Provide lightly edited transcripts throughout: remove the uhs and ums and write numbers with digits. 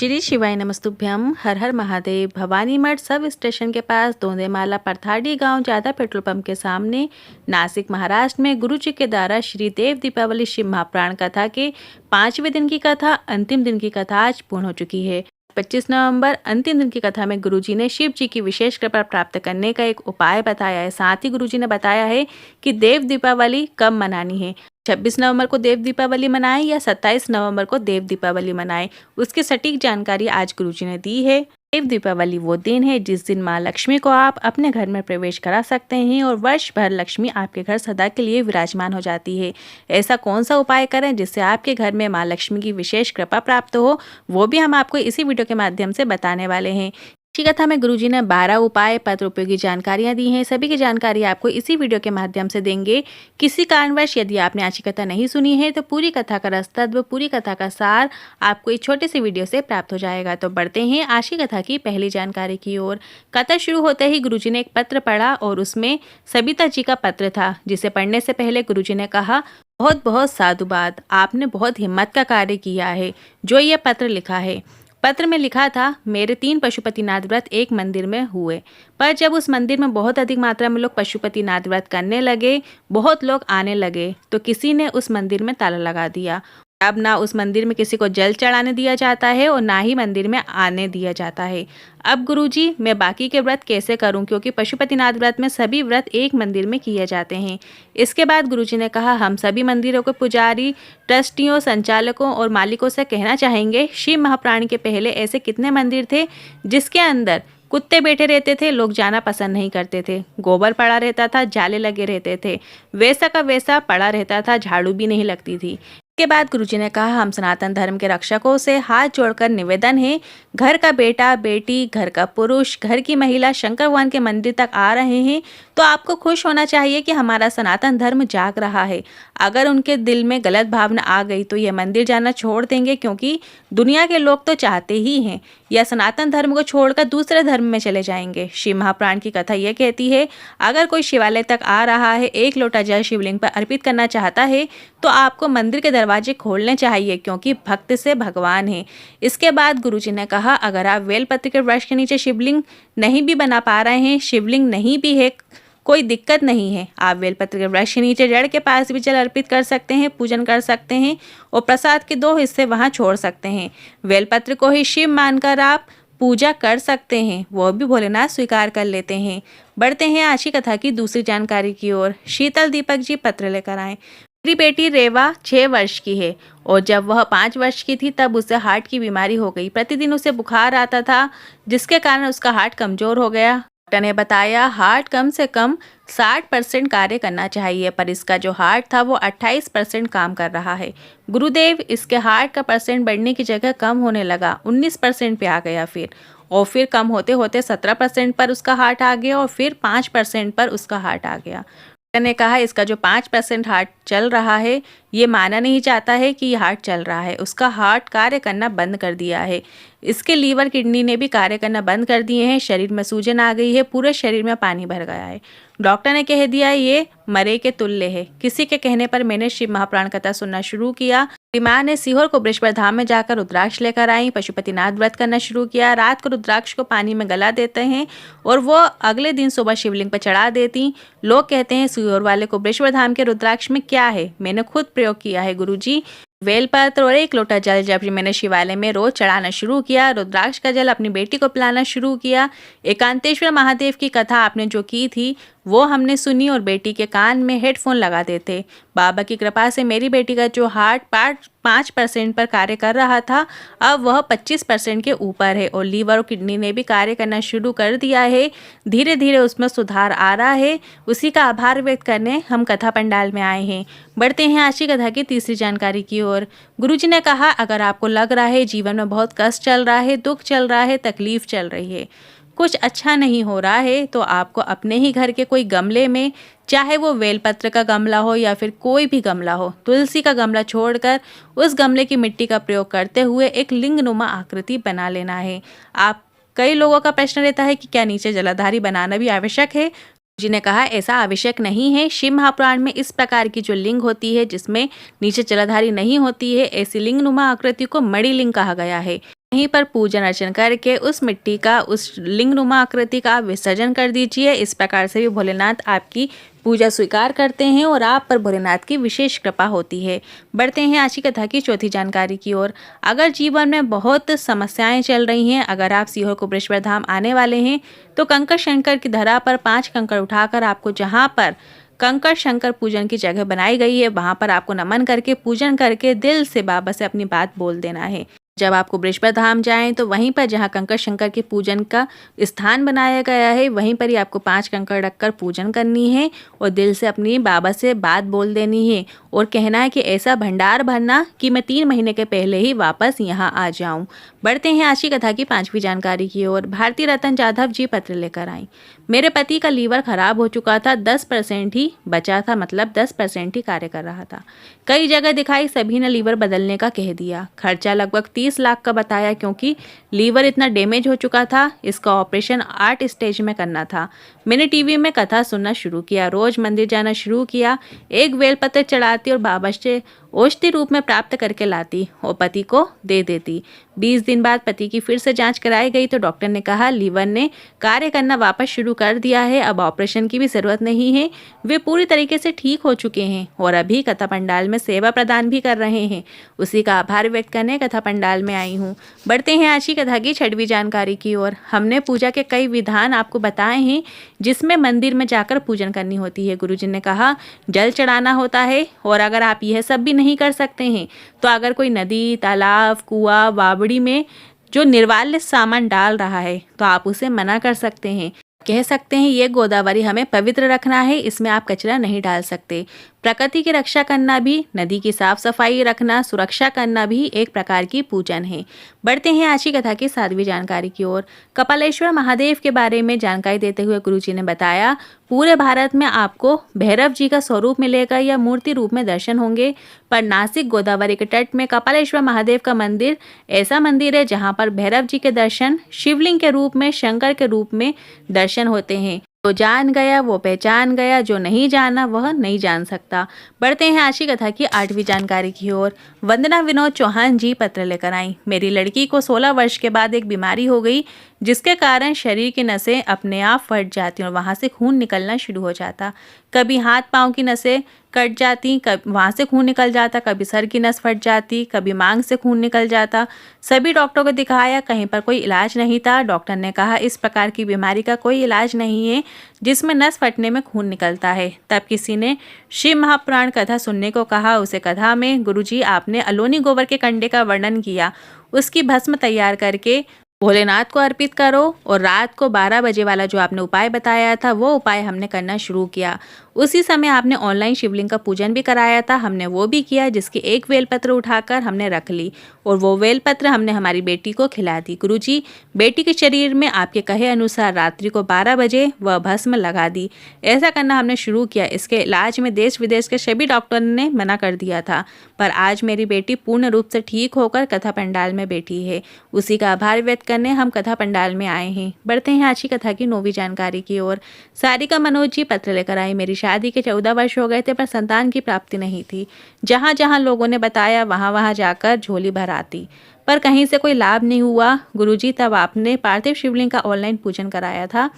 श्री शिवाय नमस्तुभ्यम। हर हर महादेव। भवानी मठ sub station के पास दोंदेमाला परथाड़ी गांव ज्यादा पेट्रोल पंप के सामने नासिक महाराष्ट्र में गुरु जी के द्वारा श्री देव दीपावली शिव महाप्राण कथा के 5वें दिन की कथा अंतिम दिन की कथा आज पूर्ण हो चुकी है। 25 नवंबर अंतिम दिन की कथा में गुरुजी ने शिव जी की विशेष कृपा प्राप्त करने का एक उपाय बताया है। साथ ही गुरुजी ने बताया है कि देव दीपावली कब मनानी है। 26 नवंबर को देव दीपावली मनाएं या 27 नवंबर को देव दीपावली मनाएं, उसकी सटीक जानकारी आज गुरुजी ने दी है। देव दीपावली वो दिन है जिस दिन माँ लक्ष्मी को आप अपने घर में प्रवेश करा सकते हैं और वर्ष भर लक्ष्मी आपके घर सदा के लिए विराजमान हो जाती है। ऐसा कौन सा उपाय करें जिससे आपके घर में माँ लक्ष्मी की विशेष कृपा प्राप्त हो, वो भी हम आपको इसी वीडियो के माध्यम से बताने वाले हैं। इसी कथा में गुरुजी ने 12 उपाय पत्र उपयोगी जानकारियां दी हैं। सभी की जानकारी आपको इसी वीडियो के माध्यम से देंगे। किसी कारणवश यदि आपने आज की कथा नहीं सुनी है तो पूरी कथा का रसतत्व, पूरी कथा का सार आपको इस छोटे से वीडियो से प्राप्त हो जाएगा। तो बढ़ते हैं आज की कथा की पहली जानकारी की ओर। कथा शुरू होते ही गुरुजी ने एक पत्र पढ़ा और उसमें सबिता जी का पत्र था, जिसे पढ़ने से पहले गुरुजी ने कहा, बहुत बहुत साधुवाद, आपने बहुत हिम्मत का कार्य किया है जो ये पत्र लिखा है। पत्र में लिखा था, मेरे 3 पशुपतिनाथ व्रत एक मंदिर में हुए, पर जब उस मंदिर में बहुत अधिक मात्रा में लोग पशुपतिनाथ व्रत करने लगे, बहुत लोग आने लगे, तो किसी ने उस मंदिर में ताला लगा दिया। अब ना उस मंदिर में किसी को जल चढ़ाने दिया जाता है और ना ही मंदिर में आने दिया जाता है। अब गुरुजी, मैं बाकी के व्रत कैसे करूं, क्योंकि पशुपतिनाथ व्रत में सभी व्रत एक मंदिर में किए जाते हैं। इसके बाद गुरुजी ने कहा, हम सभी मंदिरों के पुजारी, ट्रस्टियों, संचालकों और मालिकों से कहना चाहेंगे, शिव महाप्राण के पहले ऐसे कितने मंदिर थे जिसके अंदर कुत्ते बैठे रहते थे, लोग जाना पसंद नहीं करते थे, गोबर पड़ा रहता था, जाले लगे रहते थे, वैसा का वैसा पड़ा रहता था, झाड़ू भी नहीं लगती थी। के बाद गुरुजी ने कहा, हम सनातन धर्म के रक्षकों से हाथ जोड़कर निवेदन है, घर का बेटा बेटी, घर का पुरुष, घर की महिला शंकर भगवान के मंदिर तक आ रहे हैं तो आपको खुश होना चाहिए कि हमारा सनातन धर्म जाग रहा है। अगर उनके दिल में गलत भावना आ गई तो यह मंदिर जाना छोड़ देंगे, क्योंकि दुनिया के लोग तो चाहते ही हैं या सनातन धर्म को छोड़कर दूसरे धर्म में चले जाएंगे। शिव महाप्राण की कथा यह कहती है, अगर कोई शिवालय तक आ रहा है, एक लोटा जल शिवलिंग पर अर्पित करना चाहता है तो आपको मंदिर के दरवाजे खोलने चाहिए, क्योंकि भक्त से भगवान है। इसके बाद गुरुजी ने कहा, अगर आप बेलपत्र के वृक्ष के नीचे शिवलिंग नहीं भी बना पा रहे हैं, शिवलिंग नहीं भी है, कोई दिक्कत नहीं है, आप बेलपत्र के वृक्ष के नीचे जड़ के पास भी जल अर्पित कर सकते हैं, पूजन कर सकते हैं और प्रसाद के 2 हिस्से वहां छोड़ सकते हैं। बेलपत्र को ही शिव मानकर आप पूजा कर सकते हैं, वो भी भोलेनाथ स्वीकार कर लेते हैं। बढ़ते हैं आज की कथा की दूसरी जानकारी की ओर। शीतल दीपक जी पत्र लेकर आए। मेरी बेटी रेवा 6 वर्ष की है और जब वह 5 वर्ष की थी तब उसे हार्ट की बीमारी हो गई। प्रतिदिन उसे बुखार आता था, जिसके कारण उसका हार्ट कमजोर हो गया। डॉक्टर ने बताया, हार्ट कम से कम 60% कार्य करना चाहिए, पर इसका जो हार्ट था वो 28% काम कर रहा है। गुरुदेव, इसके हार्ट का परसेंट बढ़ने की जगह कम होने लगा, 19% पे आ गया फिर कम होते होते 17% पर उसका हार्ट आ गया और फिर 5% पर उसका हार्ट आ गया। ने कहा, इसका जो 5% हार्ट चल रहा है, ये माना नहीं जाता है कि ये हार्ट चल रहा है, उसका हार्ट कार्य करना बंद कर दिया है। इसके लीवर किडनी ने भी कार्य करना बंद कर दिए हैं, शरीर में सूजन आ गई है, पूरे शरीर में पानी भर गया है। डॉक्टर ने कह दिया ये मरे के तुल्य है। किसी के कहने पर मैंने शिव महाप्राण कथा सुनना शुरू किया। माँ ने सीहोर को बृहस्पति धाम में जाकर रुद्राक्ष लेकर आई, पशुपतिनाथ व्रत करना शुरू किया। रात को रुद्राक्ष को पानी में गला देते हैं और वो अगले दिन सुबह शिवलिंग पर चढ़ा देती। लोग कहते हैं सीहोर वाले को बृहस्पति धाम के रुद्राक्ष में क्या है, मैंने खुद प्रयोग किया है गुरुजी। बेलपत्र और 1 लोटा जल जब मैंने शिवालय में रोज चढ़ाना शुरू किया, रुद्राक्ष का जल अपनी बेटी को पिलाना शुरू किया। एकांतेश्वर महादेव की कथा आपने जो की थी वो हमने सुनी और बेटी के कान में हेडफोन लगा देते। बाबा की कृपा से मेरी बेटी का जो हार्ट 5% पर कार्य कर रहा था, अब वह 25% के ऊपर है और लीवर और किडनी ने भी कार्य करना शुरू कर दिया है। धीरे धीरे उसमें सुधार आ रहा है। उसी का आभार व्यक्त करने हम कथा पंडाल में आए हैं। बढ़ते हैं आज की कथा की तीसरी जानकारी की ओर। गुरुजी ने कहा, अगर आपको लग रहा है जीवन में बहुत कष्ट चल रहा है, दुख चल रहा है, तकलीफ चल रही है, कुछ अच्छा नहीं हो रहा है, तो आपको अपने ही घर के कोई गमले में, चाहे वो बेलपत्र का गमला हो या फिर कोई भी गमला हो, तुलसी का गमला छोड़कर उस गमले की मिट्टी का प्रयोग करते हुए एक लिंगनुमा आकृति बना लेना है। कई लोगों का प्रश्न रहता है कि क्या नीचे जलाधारी बनाना भी आवश्यक है। जी ने कहा ऐसा आवश्यक नहीं है। शिव महापुराण में इस प्रकार की जो लिंग होती है जिसमें नीचे जलाधारी नहीं होती है, ऐसी लिंग नुमा आकृति को मणि लिंग कहा गया है। वहीं पर पूजन अर्चन करके उस मिट्टी का, उस लिंग नुमा आकृति का आप विसर्जन कर दीजिए। इस प्रकार से भी भोलेनाथ आपकी पूजा स्वीकार करते हैं और आप पर भोलेनाथ की विशेष कृपा होती है। बढ़ते हैं आज की कथा की चौथी जानकारी की ओर। अगर जीवन में बहुत समस्याएं चल रही हैं, अगर आप सीहोर कुबेरेश्वर धाम आने वाले हैं तो कंकर शंकर की धरा पर 5 कंकर उठाकर आपको जहां पर कंकर शंकर पूजन की जगह बनाई गई है वहां पर आपको नमन करके, पूजन करके दिल से बाबा से अपनी बात बोल देना है। जब आप कुबेरेश्वर धाम जाएं तो वहीं पर जहां कंकर शंकर के पूजन का स्थान बनाया गया है वहीं पर ही आपको 5 कंकर रखकर पूजन करनी है और दिल से अपनी बाबा से बात बोल देनी है और कहना है कि ऐसा भंडार भरना कि मैं 3 महीने के पहले ही वापस यहां आ जाऊं। बढ़ते हैं आज की कथा की 5वीं जानकारी की ओर। भारती रतन जाधव जी पत्र लेकर आई। मेरे पति का लीवर खराब हो चुका था, 10% ही बचा था, मतलब 10% ही कार्य कर रहा था। कई जगह दिखाई, सभी ने लीवर बदलने का कह दिया। खर्चा लगभग 30 लाख का बताया क्योंकि लीवर इतना डैमेज हो चुका था। इसका ऑपरेशन 8 स्टेज में करना था। मैंने टीवी में कथा सुनना शुरू किया, रोज मंदिर जाना शुरू किया। एक बेलपत्र चढ़ाती और बाबा से औषधि रूप में प्राप्त करके लाती और पति को दे देती। 20 दिन बाद पति की फिर से जांच कराई गई तो डॉक्टर ने कहा लीवर ने कार्य करना वापस शुरू कर दिया है, अब ऑपरेशन की भी जरूरत नहीं है। वे पूरी तरीके से ठीक हो चुके हैं और अभी कथा पंडाल में सेवा प्रदान भी कर रहे हैं। उसी का आभार व्यक्त करने कथा पंडाल में आई हूँ। बढ़ते हैं आज की कथा की 6वीं जानकारी की ओर। हमने पूजा के कई विधान आपको बताए हैं जिसमें मंदिर में जाकर पूजन करनी होती है। गुरुजी ने कहा जल चढ़ाना होता है और अगर आप यह सब भी नहीं कर सकते हैं तो अगर कोई नदी, तालाब, कुआं, बावड़ी में जो निर्वाल्य सामान डाल रहा है तो आप उसे मना कर सकते हैं। कह सकते हैं ये गोदावरी हमें पवित्र रखना है, इसमें आप कचरा नहीं डाल सकते। प्रकृति की रक्षा करना भी, नदी की साफ सफाई रखना, सुरक्षा करना भी एक प्रकार की पूजन है। बढ़ते हैं आज की कथा की 7वीं जानकारी की ओर। कपालेश्वर महादेव के बारे में जानकारी देते हुए गुरुजी ने बताया पूरे भारत में आपको भैरव जी का स्वरूप मिलेगा या मूर्ति रूप में दर्शन होंगे, पर नासिक गोदावरी के तट में कपालेश्वर महादेव का मंदिर ऐसा मंदिर है जहां पर भैरव जी के दर्शन शिवलिंग के रूप में, शंकर के रूप में दर्शन होते हैं। जो जान गया वो पहचान गया, जो नहीं जाना वह नहीं जान सकता। बढ़ते हैं आज की कथा की 8वीं जानकारी की ओर। वंदना विनोद चौहान जी पत्र लेकर आई। मेरी लड़की को 16 वर्ष के बाद एक बीमारी हो गई जिसके कारण शरीर की नसें अपने आप फट जाती और वहां से खून निकलना शुरू हो जाता। कभी हाथ पांव की नसें कट जाती, कभी वहां से खून निकल जाता, कभी सर की नस फट जाती, कभी मांग से खून निकल जाता। सभी डॉक्टरों को दिखाया, कहीं पर कोई इलाज नहीं था। डॉक्टर ने कहा इस प्रकार की बीमारी का कोई इलाज नहीं है जिसमें नस फटने में खून निकलता है। तब किसी ने शिव महापुराण कथा सुनने को कहा। उसे कथा में गुरुजी आपने अलोनी गोबर के कंडे का वर्णन किया, उसकी भस्म तैयार करके भोलेनाथ को अर्पित करो और रात को 12 बजे वाला जो आपने उपाय बताया था वो उपाय हमने करना शुरू किया। उसी समय आपने ऑनलाइन शिवलिंग का पूजन भी कराया था, हमने वो भी किया जिसकी एक बेलपत्र उठाकर हमने रख ली और वो बेलपत्र हमने हमारी बेटी को खिला दी। गुरुजी बेटी के शरीर में आपके कहे अनुसार रात्रि को 12 बजे वह भस्म लगा दी। ऐसा करना हमने शुरू किया। इसके इलाज में देश विदेश के सभी डॉक्टर ने मना कर दिया था, पर आज मेरी बेटी पूर्ण रूप से ठीक होकर कथा पंडाल में बैठी है। उसी का आभार व्यक्त करने हम कथा पंडाल में आए हैं। बढ़ते हैं आज की कथा की 9वीं जानकारी की ओर। सारिका मनोज जी पत्र लेकर आई। मेरी शादी के 14 वर्ष हो गए थे पर संतान की प्राप्ति नहीं थी। जहां जहां लोगों ने बताया वहां वहां जाकर झोली भर आती, पर कहीं से कोई लाभ नहीं हुआ। गुरुजी तब आपने पार्थिव शिवलिंग का ऑनलाइन पूजन कराया था,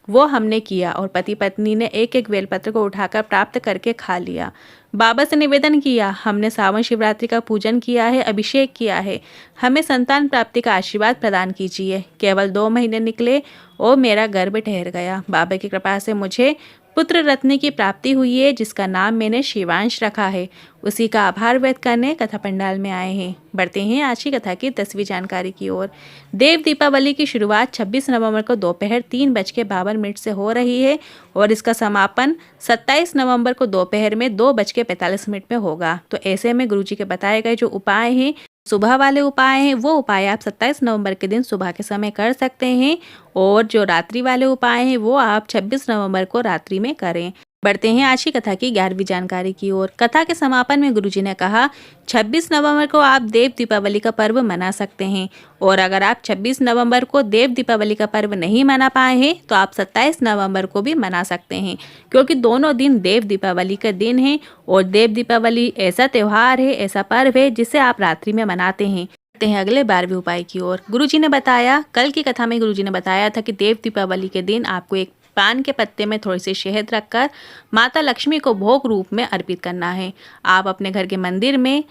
वो हमने किया और पति पत्नी ने एक एक बेलपत्र को उठाकर प्राप्त करके खा लिया। बाबा से निवेदन किया, हमने सावन शिवरात्रि का पूजन किया है, अभिषेक किया है, हमें संतान प्राप्ति का आशीर्वाद प्रदान कीजिए। केवल 2 महीने निकले और मेरा गर्भ ठहर गया। बाबा की कृपा से मुझे पुत्र रत्न की प्राप्ति हुई है जिसका नाम मैंने शिवांश रखा है। उसी का आभार व्यक्त करने कथा पंडाल में आए हैं। बढ़ते हैं आज की कथा की 10वीं जानकारी की ओर। देव दीपावली की शुरुआत 26 नवंबर को दोपहर 3:52 से हो रही है और इसका समापन 27 नवंबर को दोपहर में 2:45 में होगा। तो ऐसे में गुरुजी के बताए गए जो उपाय हैं, सुबह वाले उपाय हैं, वो उपाय आप 27 नवंबर के दिन सुबह के समय कर सकते हैं और जो रात्रि वाले उपाय हैं वो आप 26 नवंबर को रात्रि में करें। बढ़ते हैं आज की कथा की 11वीं जानकारी की ओर। कथा के समापन में गुरुजी ने कहा, 26 नवंबर को आप देव दीपावली का पर्व मना सकते हैं, और अगर आप 26 नवंबर को देव दीपावली का पर्व नहीं मना पाए हैं तो आप 27 नवंबर को भी मना सकते हैं, क्योंकि दोनों दिन देव दीपावली का दिन है। और देव दीपावली ऐसा त्यौहार है, ऐसा पर्व है जिसे आप रात्रि में मनाते हैं। अगले 12वें उपाय की ओर। गुरुजी ने बताया, कल की कथा में गुरुजी ने बताया था कि देव दीपावली के दिन आपको एक पान के पत्ते में थोड़ी सी शहद रखकर माता लक्ष्मी को भोग रूप में अर्पित करना है। आप अपने घर के मंदिर में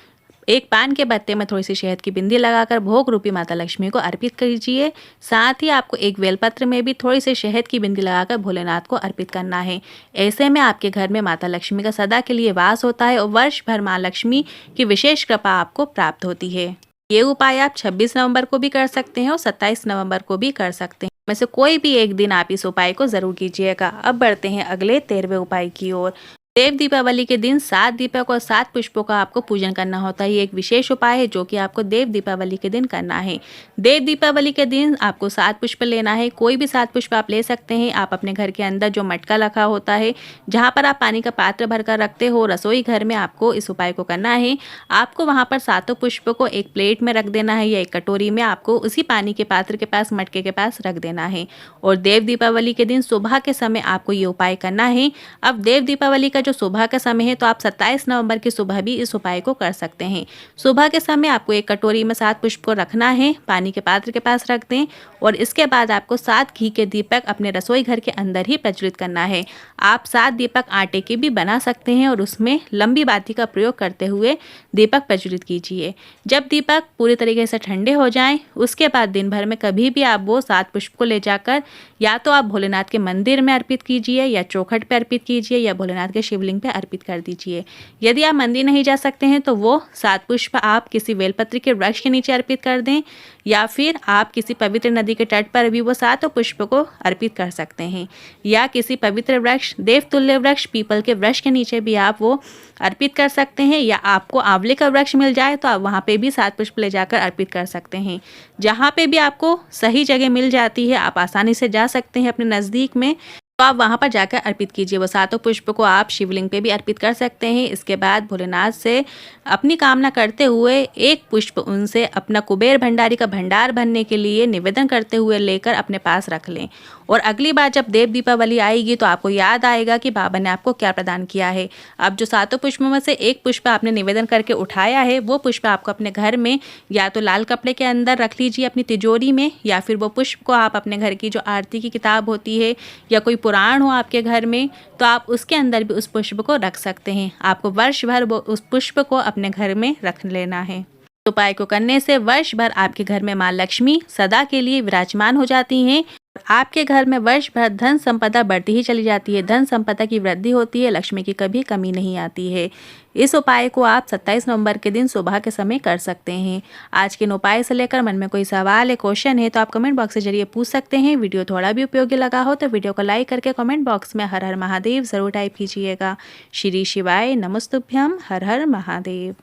एक पान के पत्ते में थोड़ी सी शहद की बिंदी लगाकर भोग रूपी माता लक्ष्मी को अर्पित कीजिए। साथ ही आपको एक बेलपत्र में भी थोड़ी सी शहद की बिंदी लगाकर भोलेनाथ को अर्पित करना है। ऐसे में आपके घर में माता लक्ष्मी का सदा के लिए वास होता है और वर्ष भर माँ लक्ष्मी की विशेष कृपा आपको प्राप्त होती है। ये उपाय आप 26 नवंबर को भी कर सकते हैं और 27 नवंबर को भी कर सकते हैं। में से कोई भी एक दिन आप इस उपाय को जरूर कीजिएगा। अब बढ़ते हैं अगले 13वें उपाय की ओर। देव दीपावली के दिन 7 दीपक और 7 पुष्पों का आपको पूजन करना होता है। ये एक विशेष उपाय है जो कि आपको देव दीपावली के दिन करना है। देव दीपावली के दिन आपको 7 पुष्प लेना है। कोई भी 7 पुष्प आप ले सकते हैं। आप अपने घर के अंदर जो मटका रखा होता है, जहाँ पर आप पानी का पात्र भरकर रखते हो, रसोई घर में आपको इस उपाय को करना है। आपको वहाँ पर 7 पुष्प को एक प्लेट में रख देना है या एक कटोरी में आपको उसी पानी के पात्र के पास, मटके के पास रख देना है। और देव दीपावली के दिन सुबह के समय आपको ये उपाय करना है। अब देव दीपावली का जो सुबह का समय है तो आप 27 नवंबर की सुबह भी इस उपाय को कर सकते हैं। सुबह के समय आपको एक कटोरी में 7 पुष्प को रखना है, पानी के पात्र के पास रख दें और इसके बाद आपको 7 घी के दीपक अपने रसोई घर के अंदर ही प्रज्वलित करना है। आप 7 दीपक आटे के भी बना सकते हैं और उसमें लंबी बाती का प्रयोग करते हुए दीपक प्रज्वलित कीजिए। जब दीपक पूरी तरीके से ठंडे हो जाएं, उसके बाद दिन भर में कभी भी आप वो 7 पुष्प को ले जाकर या तो आप भोलेनाथ के मंदिर में अर्पित कीजिए या चौखट पर अर्पित कीजिए या भोलेनाथ के शिवलिंग पे अर्पित कर दीजिए। यदि आप मंदिर नहीं जा सकते हैं तो वो 7 पुष्प आप किसी बेलपत्र के वृक्ष के नीचे अर्पित कर दें या फिर आप किसी पवित्र नदी के तट पर भी वो 7 पुष्प को अर्पित कर सकते हैं या किसी पवित्र वृक्ष, देवतुल्य वृक्ष, पीपल के वृक्ष के नीचे भी आप वो अर्पित कर सकते हैं या आपको आंवले का वृक्ष मिल जाए तो आप वहाँ पे भी 7 पुष्प ले जाकर अर्पित कर सकते हैं। जहाँ पे भी आपको सही जगह मिल जाती है, आप आसानी से जा सकते हैं अपने नज़दीक में, तो आप वहाँ पर जाकर अर्पित कीजिए। वो 7 पुष्प को आप शिवलिंग पे भी अर्पित कर सकते हैं। इसके बाद भोलेनाथ से अपनी कामना करते हुए एक पुष्प उनसे अपना कुबेर भंडारी का भंडार भरने के लिए निवेदन करते हुए लेकर अपने पास रख लें। और अगली बार जब देव दीपावली आएगी तो आपको याद आएगा कि बाबा ने आपको क्या प्रदान किया है। अब जो 7 पुष्पों में से एक पुष्प आपने निवेदन करके उठाया है, वो पुष्प आपको अपने घर में या तो लाल कपड़े के अंदर रख लीजिए अपनी तिजोरी में, या फिर वो पुष्प को आप अपने घर की जो आरती की किताब होती है या कोई पुराण हो आपके घर में तो आप उसके अंदर भी उस पुष्प को रख सकते हैं। आपको वर्ष भर उस पुष्प को अपने घर में रख लेना है। उपाय को करने से वर्ष भर आपके घर में माँ लक्ष्मी सदा के लिए विराजमान हो जाती हैं। आपके घर में वर्ष भर धन संपदा बढ़ती ही चली जाती है, धन संपदा की वृद्धि होती है, लक्ष्मी की कभी कमी नहीं आती है। इस उपाय को आप 27 नवंबर के दिन सुबह के समय कर सकते हैं। आज के इन उपाय से लेकर मन में कोई सवाल है, क्वेश्चन है तो आप कमेंट बॉक्स के जरिए पूछ सकते हैं। वीडियो थोड़ा भी उपयोगी लगा हो तो वीडियो को लाइक करके कमेंट बॉक्स में हर हर महादेव जरूर टाइप कीजिएगा। श्री शिवाय नमस्तुभ्यम, हर हर महादेव।